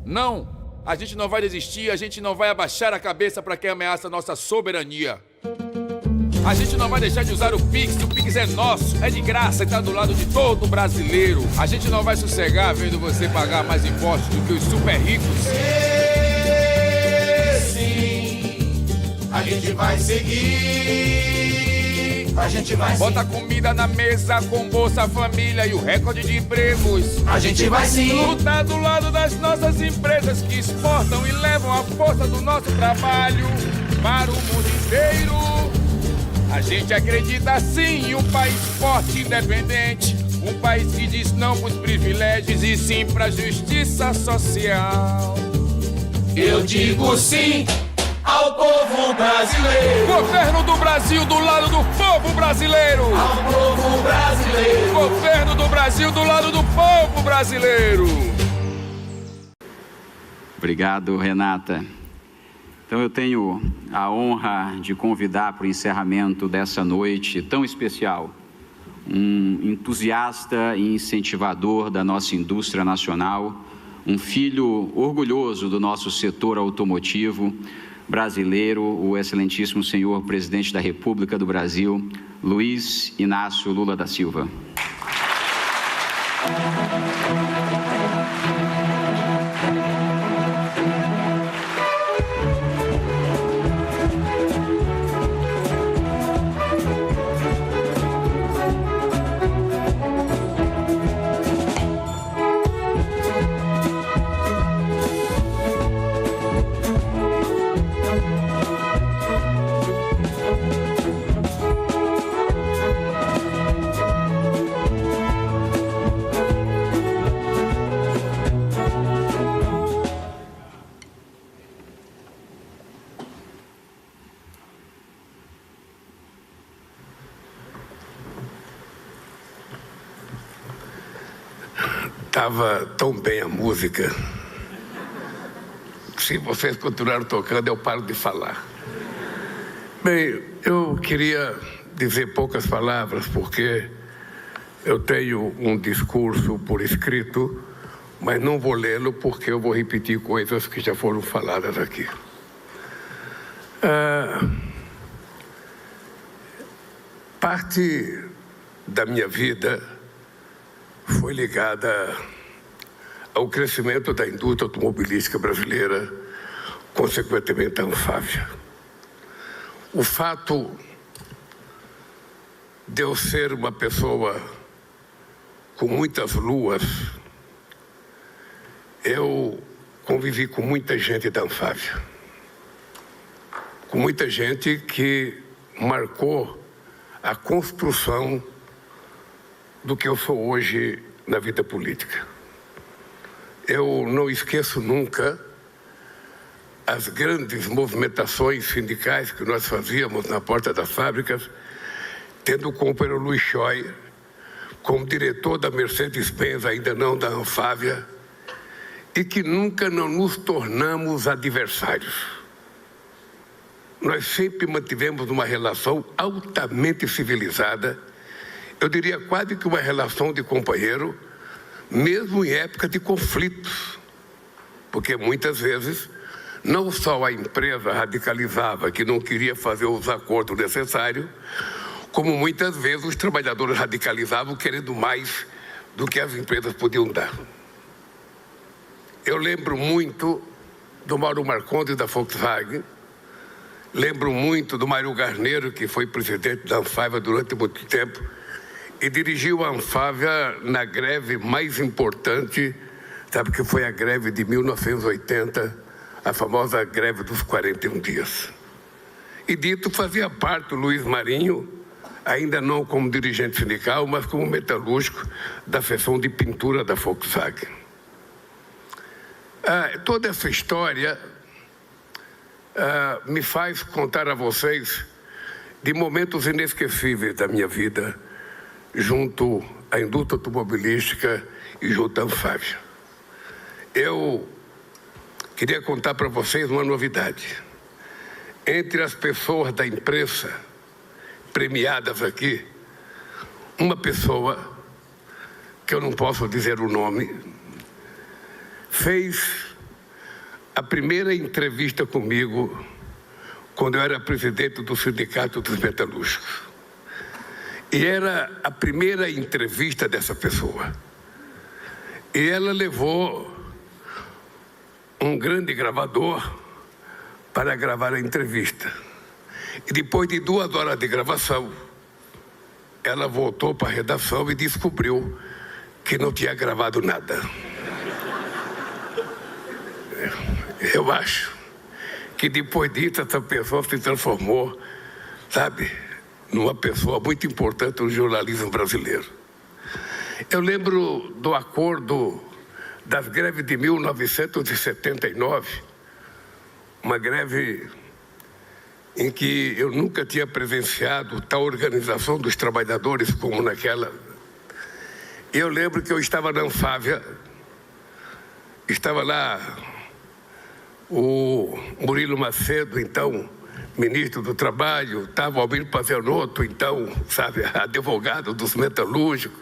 Não, a gente não vai desistir, a gente não vai abaixar a cabeça para quem ameaça nossa soberania. A gente não vai deixar de usar o Pix é nosso, é de graça e tá do lado de todo brasileiro. A gente não vai sossegar vendo você pagar mais impostos do que os super ricos. Sim, a gente vai seguir, a gente vai sim. Bota comida na mesa com Bolsa Família e o recorde de empregos. A gente vai sim. Lutar do lado das nossas empresas que exportam e levam a força do nosso trabalho para o mundo inteiro. A gente acredita sim em um país forte e independente, um país que diz não pros privilégios e sim pra justiça social. Eu digo sim ao povo brasileiro. Governo do Brasil do lado do povo brasileiro. Ao povo brasileiro. Governo do Brasil do lado do povo brasileiro. Obrigado, Renata. Então eu tenho a honra de convidar para o encerramento dessa noite tão especial um entusiasta e incentivador da nossa indústria nacional, um filho orgulhoso do nosso setor automotivo brasileiro, o excelentíssimo senhor presidente da República do Brasil, Luiz Inácio Lula da Silva. Estava tão bem a música. Se vocês continuarem tocando, eu paro de falar. Bem, eu queria dizer poucas palavras, porque eu tenho um discurso por escrito, mas não vou lê-lo porque eu vou repetir coisas que já foram faladas aqui. Parte da minha vida foi ligada ao crescimento da indústria automobilística brasileira, consequentemente a Anfávia. O fato de eu ser uma pessoa com muitas luas, eu convivi com muita gente da Anfávia, com muita gente que marcou a construção do que eu sou hoje na vida política. Eu não esqueço nunca as grandes movimentações sindicais que nós fazíamos na porta das fábricas, tendo o companheiro Luiz Scheuer como diretor da Mercedes-Benz, ainda não da Anfávia, e que nunca não nos tornamos adversários. Nós sempre mantivemos uma relação altamente civilizada, eu diria quase que uma relação de companheiro, mesmo em época de conflitos, porque muitas vezes não só a empresa radicalizava que não queria fazer os acordos necessários, como muitas vezes os trabalhadores radicalizavam querendo mais do que as empresas podiam dar. Eu lembro muito do Mauro Marcondes da Volkswagen, lembro muito do Mário Garneiro, que foi presidente da Anfávia durante muito tempo, e dirigiu a Anfávia na greve mais importante, sabe, que foi a greve de 1980, a famosa greve dos 41 dias. E dito fazia parte o Luiz Marinho, ainda não como dirigente sindical, mas como metalúrgico da seção de pintura da Volkswagen. Toda essa história me faz contar a vocês de momentos inesquecíveis da minha vida, junto à indústria automobilística e junto à Anfávia. Eu queria contar para vocês uma novidade. Entre as pessoas da imprensa premiadas aqui, uma pessoa, que eu não posso dizer o nome, fez a primeira entrevista comigo quando eu era presidente do Sindicato dos Metalúrgicos. E era a primeira entrevista dessa pessoa. E ela levou um grande gravador para gravar a entrevista. E depois de 2 horas de gravação, ela voltou para a redação e descobriu que não tinha gravado nada. Eu acho que depois disso essa pessoa se transformou, sabe, numa pessoa muito importante no jornalismo brasileiro. Eu lembro do acordo das greves de 1979, uma greve em que eu nunca tinha presenciado tal organização dos trabalhadores como naquela. Eu lembro que eu estava na Anfávia, estava lá o Murilo Macedo, então ministro do Trabalho, estava o Almir Pazianotto, então, sabe, advogado dos metalúrgicos,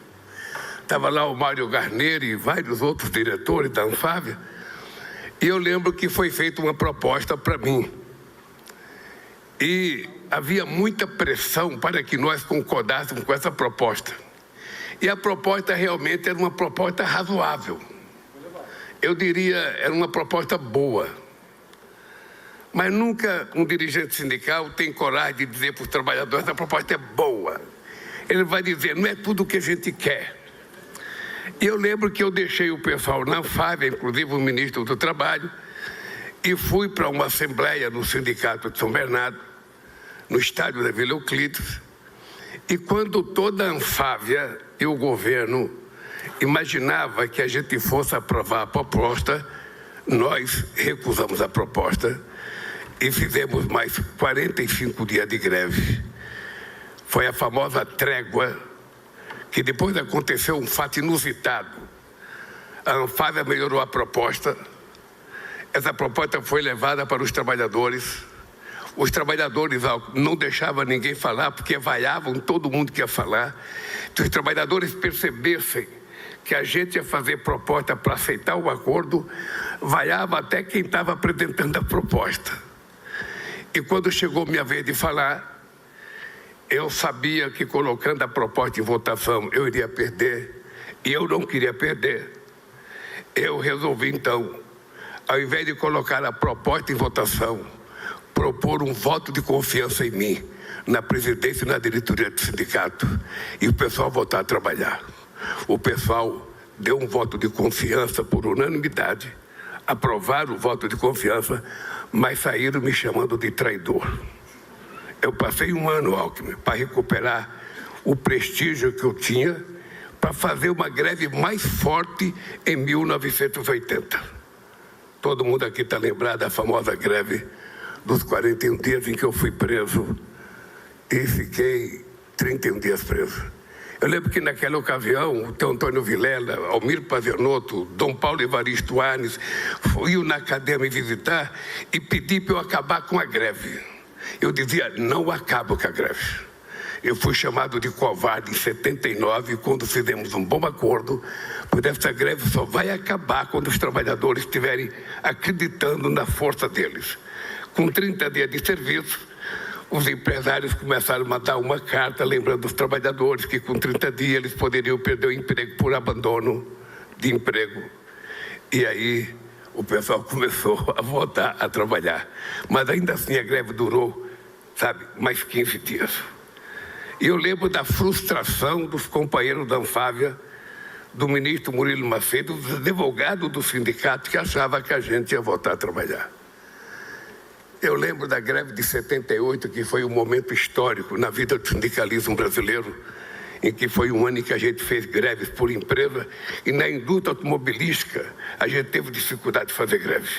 estava lá o Mário Garneiro e vários outros diretores da Anfávia, e eu lembro que foi feita uma proposta para mim. E havia muita pressão para que nós concordássemos com essa proposta. E a proposta realmente era uma proposta razoável. Eu diria, era uma proposta boa. Mas nunca um dirigente sindical tem coragem de dizer para os trabalhadores: a proposta é boa. Ele vai dizer: não é tudo o que a gente quer. E eu lembro que eu deixei o pessoal na Anfávia, inclusive o ministro do Trabalho, e fui para uma assembleia no Sindicato de São Bernardo, no estádio da Vila Euclides, e quando toda a Anfávia e o governo imaginava que a gente fosse aprovar a proposta, nós recusamos a proposta e fizemos mais 45 dias de greve. Foi a famosa trégua, que depois aconteceu um fato inusitado. A Anfávia melhorou a proposta, essa proposta foi levada para os trabalhadores. Os trabalhadores não deixavam ninguém falar, porque vaiavam todo mundo que ia falar. Se os trabalhadores percebessem que a gente ia fazer proposta para aceitar o acordo, vaiava até quem estava apresentando a proposta. E quando chegou minha vez de falar, eu sabia que colocando a proposta em votação eu iria perder, e eu não queria perder. Eu resolvi então, ao invés de colocar a proposta em votação, propor um voto de confiança em mim, na presidência e na diretoria do sindicato, e o pessoal voltar a trabalhar. O pessoal deu um voto de confiança por unanimidade, aprovaram o voto de confiança, mas saíram me chamando de traidor. Eu passei 1 ano, Alckmin, para recuperar o prestígio que eu tinha, para fazer uma greve mais forte em 1980. Todo mundo aqui está lembrado da famosa greve dos 41 dias em que eu fui preso e fiquei 31 dias preso. Eu lembro que naquela ocasião, o teu Antônio Vilela, Almir Pazianotto, Dom Paulo Evaristo Arnes, iam na cadeia me visitar e pedi para eu acabar com a greve. Eu dizia: não acabo com a greve. Eu fui chamado de covarde em 79, quando fizemos um bom acordo, porque essa greve só vai acabar quando os trabalhadores estiverem acreditando na força deles. Com 30 dias de serviço, os empresários começaram a mandar uma carta lembrando os trabalhadores que com 30 dias eles poderiam perder o emprego por abandono de emprego. E aí o pessoal começou a voltar a trabalhar. Mas ainda assim a greve durou, sabe, mais 15 dias. E eu lembro da frustração dos companheiros da Anfávia, do ministro Murilo Macedo, dos advogados do sindicato que achavam que a gente ia voltar a trabalhar. Eu lembro da greve de 78, que foi um momento histórico na vida do sindicalismo brasileiro, em que foi um ano em que a gente fez greves por empresa, e na indústria automobilística a gente teve dificuldade de fazer greve.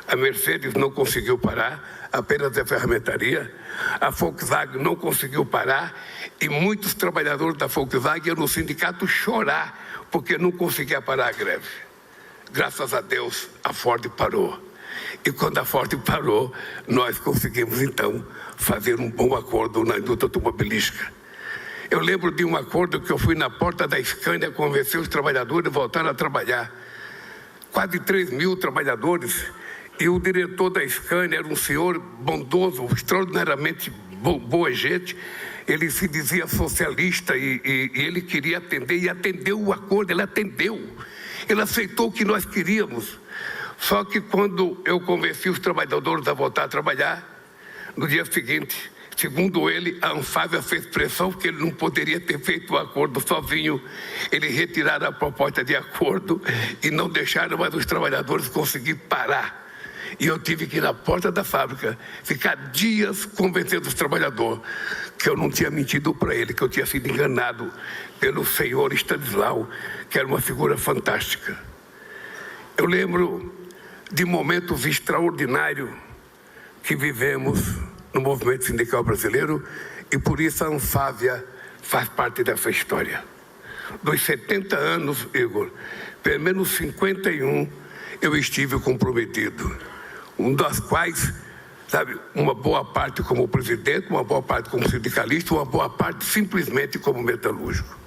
A Mercedes não conseguiu parar, apenas a ferramentaria. A Volkswagen não conseguiu parar, e muitos trabalhadores da Volkswagen iam no sindicato chorar porque não conseguia parar a greve. Graças a Deus, a Ford parou. E quando a Ford parou, nós conseguimos então fazer um bom acordo na indústria automobilística. Eu lembro de um acordo que eu fui na porta da Scania convencer os trabalhadores a voltar a trabalhar. Quase 3 mil trabalhadores, E o diretor da Scania era um senhor bondoso, extraordinariamente boa gente. Ele se dizia socialista e ele queria atender, e atendeu o acordo, ele atendeu. Ele aceitou o que nós queríamos. Só que quando eu convenci os trabalhadores a voltar a trabalhar, no dia seguinte, segundo ele, a Anfávia fez pressão porque ele não poderia ter feito o acordo sozinho. Eles retiraram a proposta de acordo e não deixaram mais os trabalhadores conseguir parar. E eu tive que ir na porta da fábrica, ficar dias convencendo os trabalhadores que eu não tinha mentido para ele, que eu tinha sido enganado pelo senhor Stanislau, que era uma figura fantástica. Eu lembro de momentos extraordinários que vivemos no movimento sindical brasileiro, e por isso a Anfávia faz parte dessa história. Dos 70 anos, Igor, pelo menos 51 eu estive comprometido, um das quais, sabe, uma boa parte como presidente, uma boa parte como sindicalista, uma boa parte simplesmente como metalúrgico.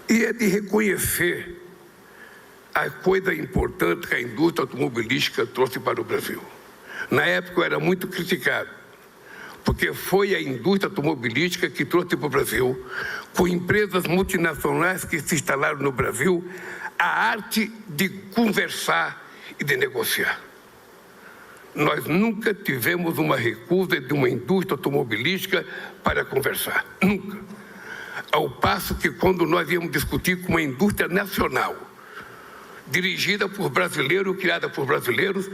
E é de reconhecer a coisa importante que a indústria automobilística trouxe para o Brasil. Na época eu era muito criticado, porque foi a indústria automobilística que trouxe para o Brasil, com empresas multinacionais que se instalaram no Brasil, a arte de conversar e de negociar. Nós nunca tivemos uma recusa de uma indústria automobilística para conversar, nunca. Ao passo que quando nós íamos discutir com uma indústria nacional, dirigida por brasileiros, criada por brasileiros,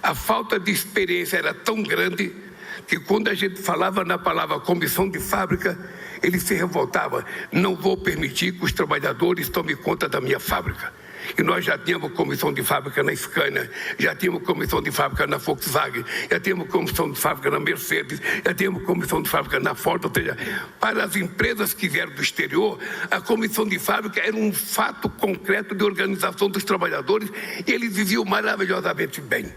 a falta de experiência era tão grande que quando a gente falava na palavra comissão de fábrica, ele se revoltava. Não vou permitir que os trabalhadores tomem conta da minha fábrica. E nós já tínhamos comissão de fábrica na Scania, já tínhamos comissão de fábrica na Volkswagen, já tínhamos comissão de fábrica na Mercedes, já tínhamos comissão de fábrica na Ford. Ou seja, para as empresas que vieram do exterior, a comissão de fábrica era um fato concreto de organização dos trabalhadores, e eles viviam maravilhosamente bem.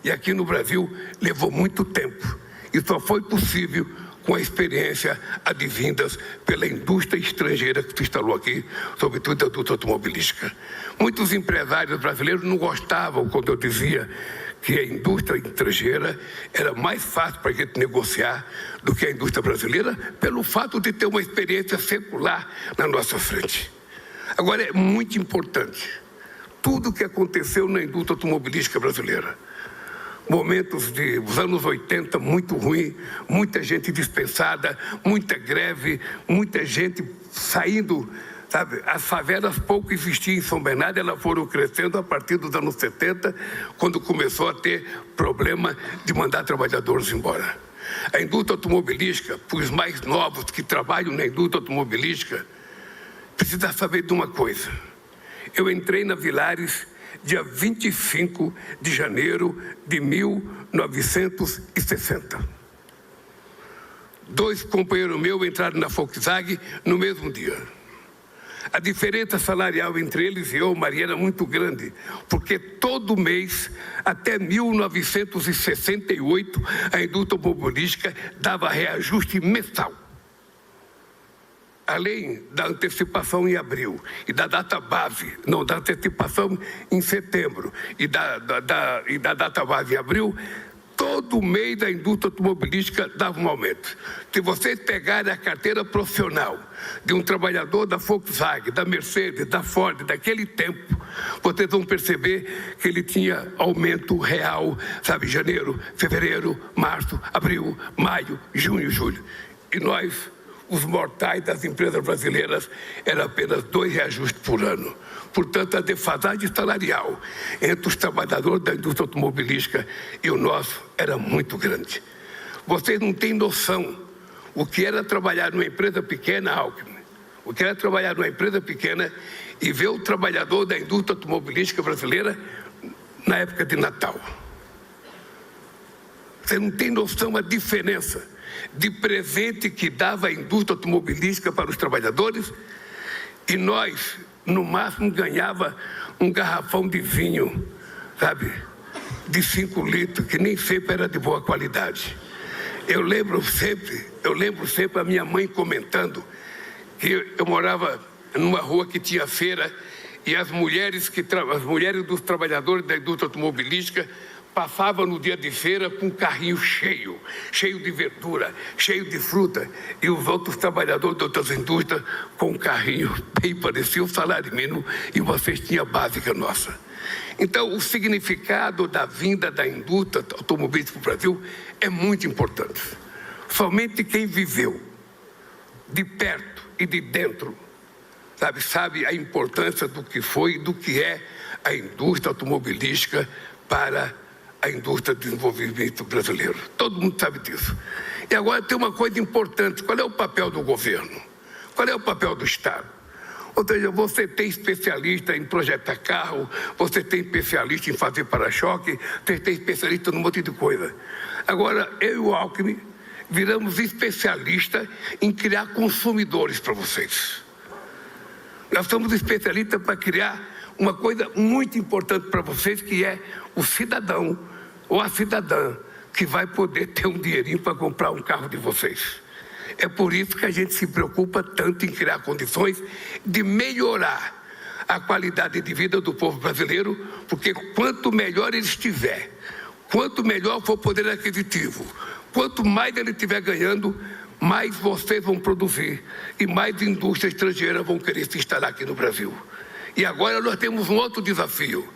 E aqui no Brasil levou muito tempo, e só foi possível com a experiência advindas pela indústria estrangeira que se instalou aqui, sobretudo a indústria automobilística. Muitos empresários brasileiros não gostavam quando eu dizia que a indústria estrangeira era mais fácil para a gente negociar do que a indústria brasileira, pelo fato de ter uma experiência secular na nossa frente. Agora, é muito importante tudo o que aconteceu na indústria automobilística brasileira. Momentos dos anos 80 muito ruim, muita gente dispensada, muita greve, muita gente saindo, sabe? As favelas pouco existiam em São Bernardo, elas foram crescendo a partir dos anos 70, quando começou a ter problema de mandar trabalhadores embora. A indústria automobilística, para os mais novos que trabalham na indústria automobilística, precisa saber de uma coisa. Eu entrei na Villares dia 25 de janeiro de 1960. 2 companheiros meus entraram na Volkswagen no mesmo dia. A diferença salarial entre eles e eu, Maria, era muito grande, porque todo mês, até 1968, a indústria automobilística dava reajuste mensal. Além da antecipação em abril e da data base, não, da antecipação em setembro e da data base em abril, todo mês a indústria automobilística dava um aumento. Se vocês pegarem a carteira profissional de um trabalhador da Volkswagen, da Mercedes, da Ford, daquele tempo, vocês vão perceber que ele tinha aumento real, sabe, janeiro, fevereiro, março, abril, maio, junho, julho. E nós, os mortais das empresas brasileiras, era apenas 2 reajustes por ano. Portanto, a defasagem salarial entre os trabalhadores da indústria automobilística e o nosso era muito grande. Vocês não têm noção o que era trabalhar numa empresa pequena, Alckmin, o que era trabalhar numa empresa pequena e ver o trabalhador da indústria automobilística brasileira na época de Natal. Você não tem noção da diferença de presente que dava a indústria automobilística para os trabalhadores, e nós, no máximo, ganhava um garrafão de vinho, sabe, de 5 litros, que nem sempre era de boa qualidade. Eu lembro sempre a minha mãe comentando que eu morava numa rua que tinha feira, e as mulheres dos trabalhadores da indústria automobilística passava no dia de feira com um carrinho cheio de verdura, cheio de fruta, e os outros trabalhadores de outras indústrias com um carrinho bem parecia o salário mínimo e uma cestinha básica nossa. Então, o significado da vinda da indústria automobilística para o Brasil é muito importante. Somente quem viveu de perto e de dentro, sabe a importância do que foi e do que é a indústria automobilística para a indústria de desenvolvimento brasileiro. Todo mundo sabe disso. E agora tem uma coisa importante: qual é o papel do governo? Qual é o papel do Estado? Ou seja, você tem especialista em projetar carro, você tem especialista em fazer para-choque, você tem especialista num monte de coisa. Agora, eu e o Alckmin viramos especialistas em criar consumidores para vocês. Nós somos especialistas para criar uma coisa muito importante para vocês, que é o cidadão ou a cidadã que vai poder ter um dinheirinho para comprar um carro de vocês. É por isso que a gente se preocupa tanto em criar condições de melhorar a qualidade de vida do povo brasileiro, porque quanto melhor ele estiver, quanto melhor for o poder aquisitivo, quanto mais ele estiver ganhando, mais vocês vão produzir e mais indústrias estrangeiras vão querer se instalar aqui no Brasil. E agora nós temos um outro desafio,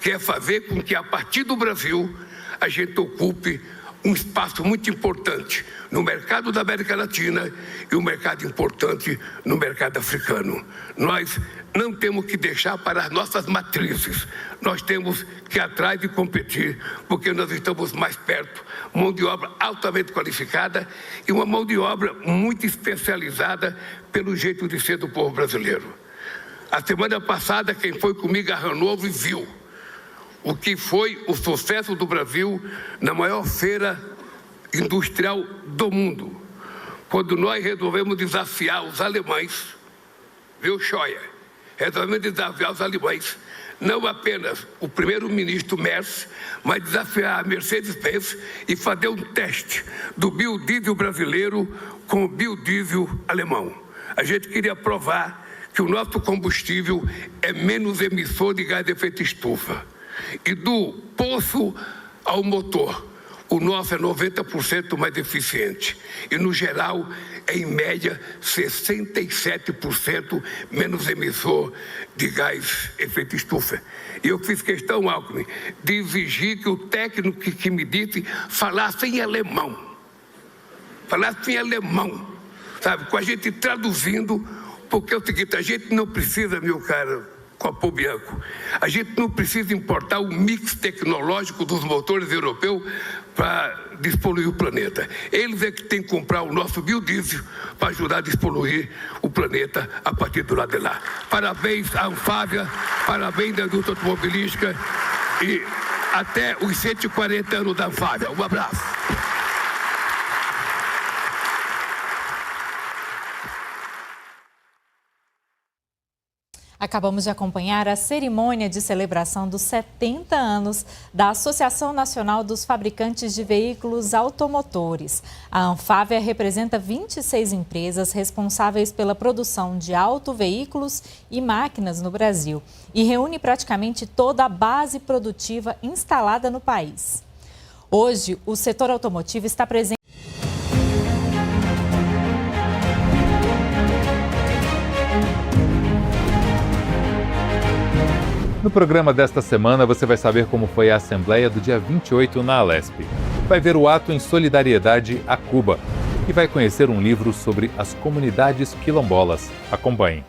que é fazer com que a partir do Brasil a gente ocupe um espaço muito importante no mercado da América Latina e um mercado importante no mercado africano. Nós não temos que deixar para as nossas matrizes, nós temos que ir atrás e competir, porque nós estamos mais perto. Mão de obra altamente qualificada e uma mão de obra muito especializada pelo jeito de ser do povo brasileiro. A semana passada, quem foi comigo a Hannover viu o que foi o sucesso do Brasil na maior feira industrial do mundo, quando nós resolvemos desafiar os alemães, viu, Scheuer? Resolvemos desafiar os alemães, não apenas o primeiro-ministro Merz, mas desafiar a Mercedes-Benz e fazer um teste do biodiesel brasileiro com o biodiesel alemão. A gente queria provar que o nosso combustível é menos emissor de gás de efeito estufa. E do poço ao motor, o nosso é 90% mais eficiente. E, no geral, é, em média, 67% menos emissor de gás de efeito estufa. E eu fiz questão, Alckmin, de exigir que o técnico que me disse falasse em alemão. Falasse em alemão, sabe? Com a gente traduzindo, porque é o seguinte: a gente não precisa, meu caro Copo Bianco, a gente não precisa importar o mix tecnológico dos motores europeus para despoluir o planeta. Eles é que têm que comprar o nosso biodiesel para ajudar a despoluir o planeta a partir do lado de lá. Parabéns à Anfávia, parabéns à indústria automobilística e até os 140 anos da Anfávia. Um abraço. Acabamos de acompanhar a cerimônia de celebração dos 70 anos da Associação Nacional dos Fabricantes de Veículos Automotores. A Anfávia representa 26 empresas responsáveis pela produção de autoveículos e máquinas no Brasil e reúne praticamente toda a base produtiva instalada no país. Hoje, o setor automotivo está presente. No programa desta semana, você vai saber como foi a Assembleia do dia 28 na Alesp. Vai ver o ato em solidariedade a Cuba e vai conhecer um livro sobre as comunidades quilombolas. Acompanhe.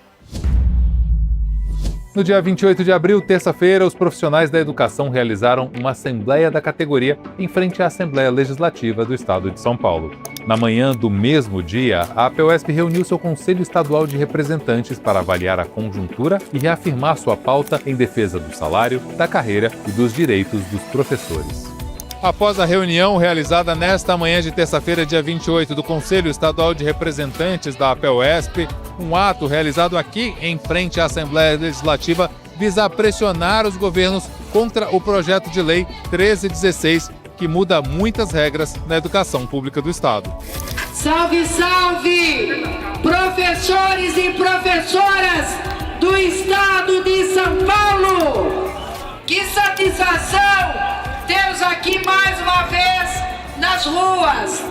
No dia 28 de abril, terça-feira, os profissionais da educação realizaram uma assembleia da categoria em frente à Assembleia Legislativa do Estado de São Paulo. Na manhã do mesmo dia, a APUESP reuniu seu Conselho Estadual de Representantes para avaliar a conjuntura e reafirmar sua pauta em defesa do salário, da carreira e dos direitos dos professores. Após a reunião realizada nesta manhã de terça-feira, dia 28, do Conselho Estadual de Representantes da APUESP, um ato realizado aqui em frente à Assembleia Legislativa visa pressionar os governos contra o projeto de lei 1316, que muda muitas regras na educação pública do Estado. Salve, salve! Professores e professoras do Estado de São Paulo! Que satisfação ter os aqui nas ruas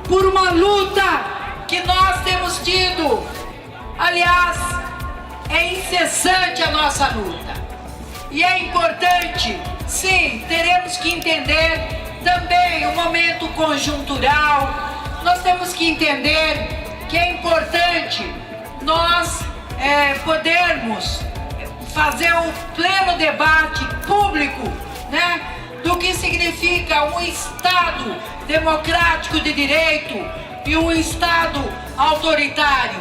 por uma luta que nós temos tido. Aliás, é incessante a nossa luta. E é importante, sim, teremos que entender também o momento conjuntural. Nós temos que entender que é importante nós podermos fazer um pleno debate público, né, do que significa um Estado democrático de direito e um Estado autoritário.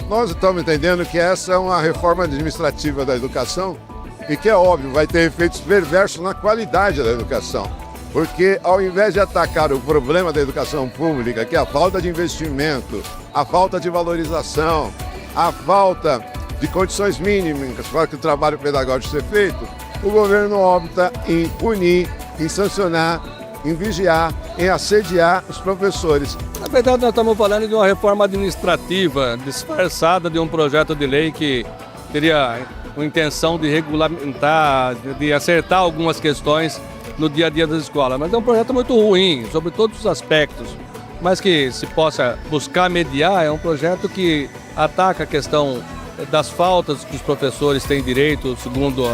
Nós estamos entendendo que essa é uma reforma administrativa da educação e que é óbvio, vai ter efeitos perversos na qualidade da educação. Porque ao invés de atacar o problema da educação pública, que é a falta de investimento, a falta de valorização, a falta de condições mínimas para que o trabalho pedagógico seja feito, o governo opta em punir, em sancionar, em vigiar, em assediar os professores. Na verdade, nós estamos falando de uma reforma administrativa disfarçada de um projeto de lei que teria a intenção de regulamentar, de acertar algumas questões no dia a dia das escolas. Mas é um projeto muito ruim, sobre todos os aspectos. Mas que se possa buscar mediar, é um projeto que ataca a questão das faltas que os professores têm direito, segundo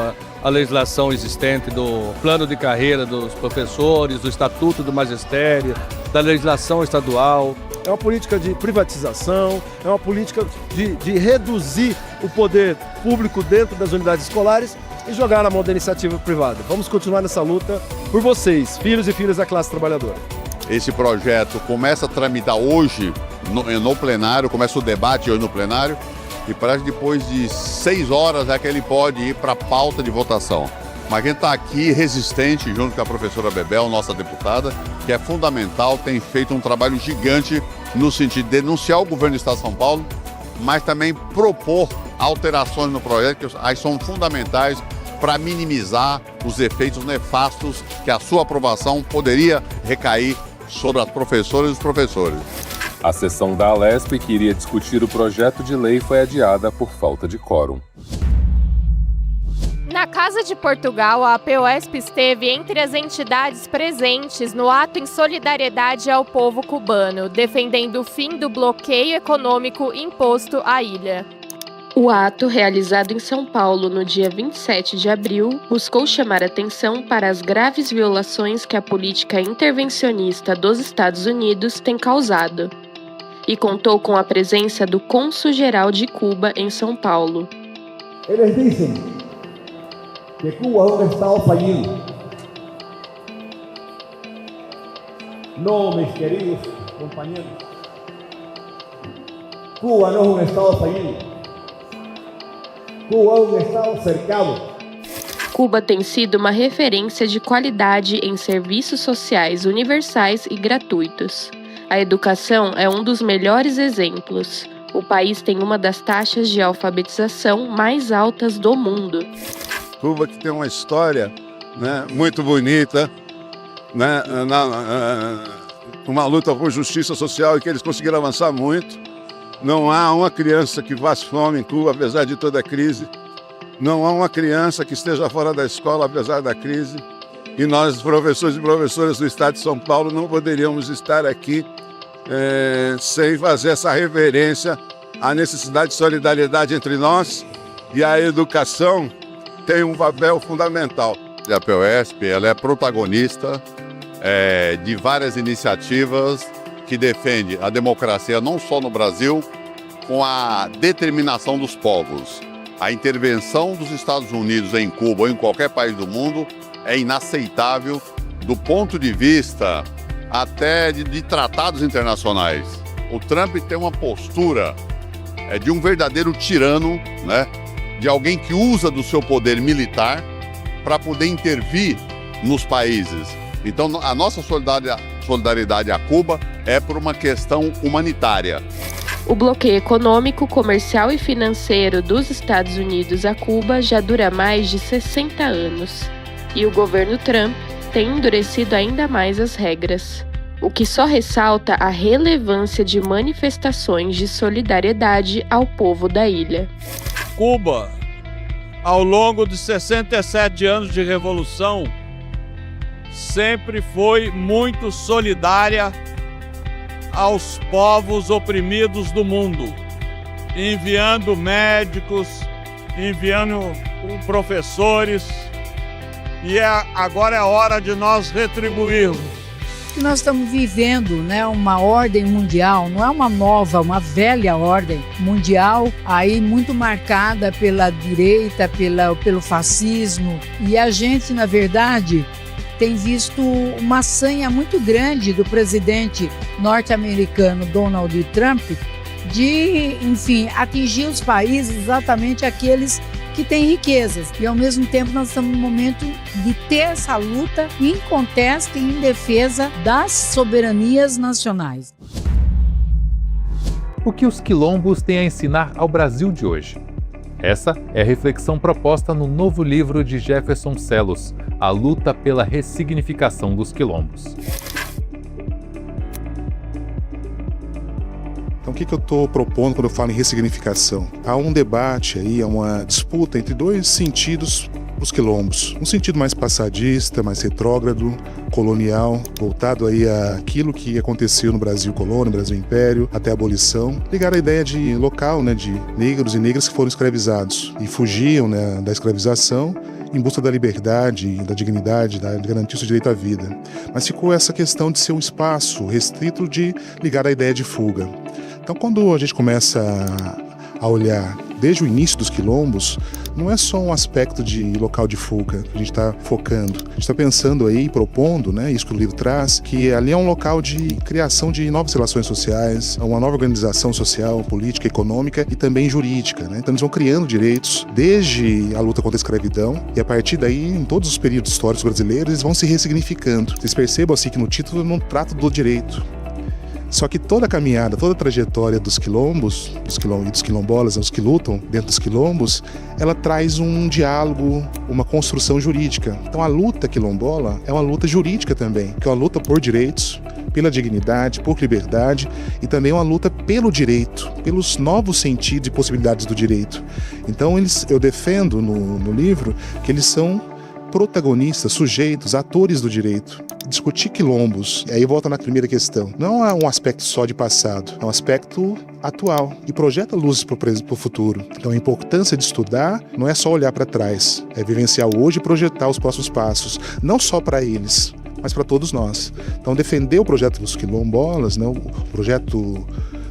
a legislação existente do plano de carreira dos professores, do Estatuto do Magistério, da legislação estadual. É uma política de privatização, é uma política de reduzir o poder público dentro das unidades escolares e jogar na mão da iniciativa privada. Vamos continuar nessa luta por vocês, filhos e filhas da classe trabalhadora. Esse projeto começa a tramitar hoje no plenário, começa o debate hoje no plenário, e parece que depois de 6 horas é que ele pode ir para a pauta de votação. Mas a gente está aqui resistente, junto com a professora Bebel, nossa deputada, que é fundamental, tem feito um trabalho gigante no sentido de denunciar o governo do Estado de São Paulo, mas também propor alterações no projeto, que aí são fundamentais para minimizar os efeitos nefastos que a sua aprovação poderia recair sobre as professoras e os professores. A sessão da Alesp, que iria discutir o projeto de lei, foi adiada por falta de quórum. Na Casa de Portugal, a APUESP esteve entre as entidades presentes no ato em solidariedade ao povo cubano, defendendo o fim do bloqueio econômico imposto à ilha. O ato, realizado em São Paulo no dia 27 de abril, buscou chamar atenção para as graves violações que a política intervencionista dos Estados Unidos tem causado, e contou com a presença do Cônsul-Geral de Cuba em São Paulo. Eles dizem que Cuba é um estado fallido. Não, meus queridos companheiros, Cuba não é um estado fallido. Cuba é um estado cercado. Cuba tem sido uma referência de qualidade em serviços sociais universais e gratuitos. A educação é um dos melhores exemplos. O país tem uma das taxas de alfabetização mais altas do mundo. Cuba que tem uma história, né, muito bonita, né, uma luta por justiça social e que eles conseguiram avançar muito. Não há uma criança que passe fome em Cuba, apesar de toda a crise. Não há uma criança que esteja fora da escola, apesar da crise. E nós, professores e professoras do Estado de São Paulo, não poderíamos estar aqui sem fazer essa reverência à necessidade de solidariedade entre nós, e a educação tem um papel fundamental. A APUESP, ela é protagonista de várias iniciativas que defende a democracia não só no Brasil, com a determinação dos povos. A intervenção dos Estados Unidos em Cuba ou em qualquer país do mundo é inaceitável do ponto de vista até de tratados internacionais. O Trump tem uma postura de um verdadeiro tirano, né? De alguém que usa do seu poder militar para poder intervir nos países. Então, a nossa solidariedade a Cuba é por uma questão humanitária. O bloqueio econômico, comercial e financeiro dos Estados Unidos a Cuba já dura mais de 60 anos. E o governo Trump tem endurecido ainda mais as regras, o que só ressalta a relevância de manifestações de solidariedade ao povo da ilha. Cuba, ao longo de 67 anos de revolução, sempre foi muito solidária aos povos oprimidos do mundo, enviando médicos, enviando professores, e agora é a hora de nós retribuirmos. Nós estamos vivendo, né, uma ordem mundial, não é uma nova, uma velha ordem mundial, aí muito marcada pela direita, pelo fascismo, e a gente, na verdade, tem visto uma sanha muito grande do presidente norte-americano Donald Trump de, enfim, atingir os países, exatamente aqueles que têm riquezas. E, ao mesmo tempo, nós estamos no momento de ter essa luta incontesta e em defesa das soberanias nacionais. O que os quilombos têm a ensinar ao Brasil de hoje? Essa é a reflexão proposta no novo livro de Jefferson Celos, A Luta pela Ressignificação dos Quilombos. Então, o que eu estou propondo quando eu falo em ressignificação? Há um debate aí, há uma disputa entre dois sentidos dos quilombos. Um sentido mais passadista, mais retrógrado, colonial, voltado aí àquilo que aconteceu no Brasil colônia, no Brasil império, até a abolição, ligado à ideia de local, né, de negros e negras que foram escravizados e fugiam, né, da escravização em busca da liberdade, da dignidade, de garantir o seu direito à vida. Mas ficou essa questão de ser um espaço restrito de ligar à ideia de fuga. Então, quando a gente começa a olhar desde o início dos quilombos, não é só um aspecto de local de fuga que a gente está focando. A gente está pensando aí, propondo, né, isso que o livro traz, que ali é um local de criação de novas relações sociais, uma nova organização social, política, econômica e também jurídica, né? Então eles vão criando direitos desde a luta contra a escravidão e a partir daí, em todos os períodos históricos brasileiros, eles vão se ressignificando. Vocês percebam assim que no título não trata do direito. Só que toda a caminhada, toda a trajetória dos quilombos e dos quilombolas, os que lutam dentro dos quilombos, ela traz um diálogo, uma construção jurídica. Então a luta quilombola é uma luta jurídica também, que é uma luta por direitos, pela dignidade, por liberdade e também uma luta pelo direito, pelos novos sentidos e possibilidades do direito. Então eu defendo no livro que eles são protagonistas, sujeitos, atores do direito. Discutir quilombos, e aí volta na primeira questão, não é um aspecto só de passado, é um aspecto atual e projeta luzes para o futuro. Então a importância de estudar não é só olhar para trás, é vivenciar o hoje e projetar os próximos passos, não só para eles, mas para todos nós. Então defender o projeto dos quilombolas, né, o projeto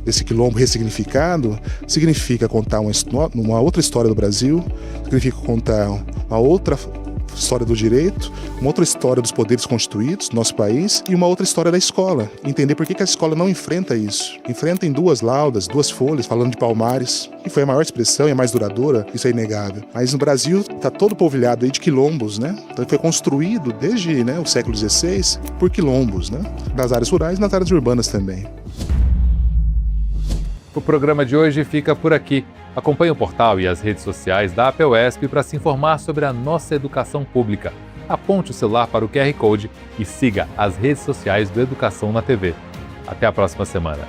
desse quilombo ressignificado, significa contar uma outra história do Brasil, significa contar uma outra história do direito, uma outra história dos poderes constituídos do nosso país e uma outra história da escola. Entender por que a escola não enfrenta isso. Enfrenta em duas laudas, duas folhas, falando de Palmares, que foi a maior expressão e a mais duradoura, isso é inegável. Mas no Brasil está todo polvilhado aí de quilombos, né? Então foi construído desde, né, o século XVI por quilombos, né? Das áreas rurais e nas áreas urbanas também. O programa de hoje fica por aqui. Acompanhe o portal e as redes sociais da APUESP para se informar sobre a nossa educação pública. Aponte o celular para o QR Code e siga as redes sociais do Educação na TV. Até a próxima semana.